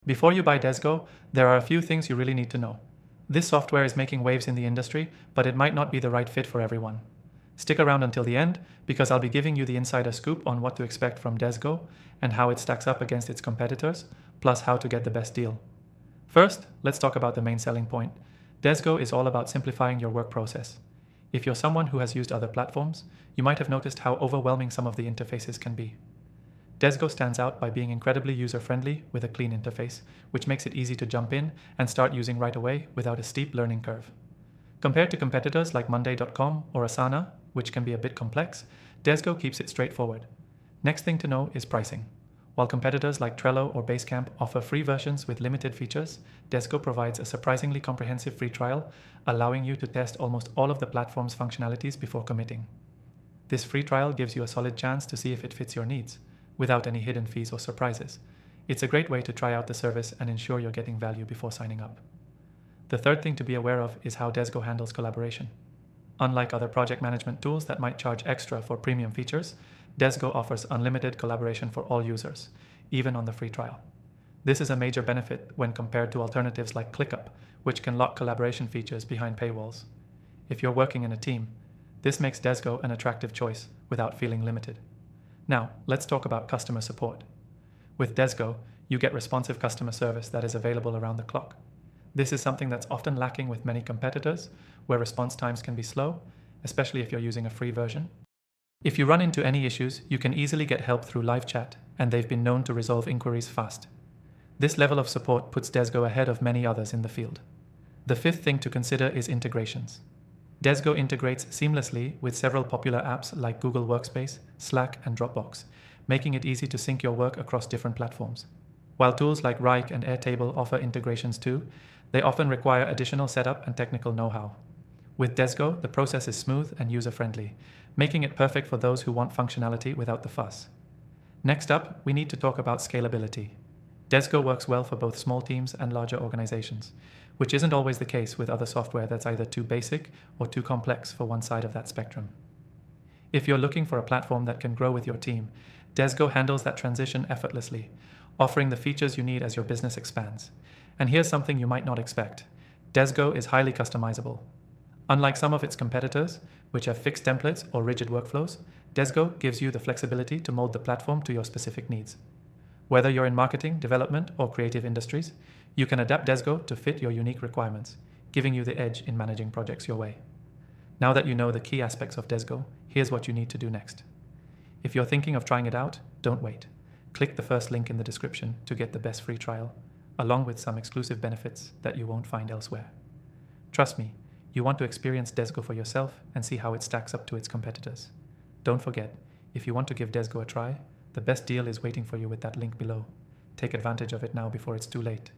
Before you buy Dezgo, there are a few things you really need to know. This software is making waves in the industry, but it might not be the right fit for everyone. Stick around until the end, because I'll be giving you the insider scoop on what to expect from Dezgo and how it stacks up against its competitors, plus how to get the best deal. First, let's talk about the main selling point. Dezgo is all about simplifying your work process. If you're someone who has used other platforms, you might have noticed how overwhelming some of the interfaces can be. Dezgo stands out by being incredibly user-friendly with a clean interface, which makes it easy to jump in and start using right away without a steep learning curve. Compared to competitors like Monday.com or Asana, which can be a bit complex, Dezgo keeps it straightforward. Next thing to know is pricing. While competitors like Trello or Basecamp offer free versions with limited features, Dezgo provides a surprisingly comprehensive free trial, allowing you to test almost all of the platform's functionalities before committing. This free trial gives you a solid chance to see if it fits your needs, without any hidden fees or surprises. It's a great way to try out the service and ensure you're getting value before signing up. The third thing to be aware of is how Dezgo handles collaboration. Unlike other project management tools that might charge extra for premium features, Dezgo offers unlimited collaboration for all users, even on the free trial. This is a major benefit when compared to alternatives like ClickUp, which can lock collaboration features behind paywalls. If you're working in a team, this makes Dezgo an attractive choice without feeling limited. Now, let's talk about customer support. With Dezgo, you get responsive customer service that is available around the clock. This is something that's often lacking with many competitors, where response times can be slow, especially if you're using a free version. If you run into any issues, you can easily get help through live chat, and they've been known to resolve inquiries fast. This level of support puts Dezgo ahead of many others in the field. The fifth thing to consider is integrations. Dezgo integrates seamlessly with several popular apps like Google Workspace, Slack, and Dropbox, making it easy to sync your work across different platforms. While tools like Rike and Airtable offer integrations too, they often require additional setup and technical know-how. With Dezgo, the process is smooth and user-friendly, making it perfect for those who want functionality without the fuss. Next up, we need to talk about scalability. Dezgo works well for both small teams and larger organizations, which isn't always the case with other software that's either too basic or too complex for one side of that spectrum. If you're looking for a platform that can grow with your team, Dezgo handles that transition effortlessly, offering the features you need as your business expands. And here's something you might not expect. Dezgo is highly customizable. Unlike some of its competitors, which have fixed templates or rigid workflows, Dezgo gives you the flexibility to mold the platform to your specific needs. Whether you're in marketing, development, or creative industries, you can adapt Dezgo to fit your unique requirements, giving you the edge in managing projects your way. Now that you know the key aspects of Dezgo, here's what you need to do next. If you're thinking of trying it out, don't wait. Click the first link in the description to get the best free trial, along with some exclusive benefits that you won't find elsewhere. Trust me, you want to experience Dezgo for yourself and see how it stacks up to its competitors. Don't forget, if you want to give Dezgo a try, the best deal is waiting for you with that link below. Take advantage of it now before it's too late.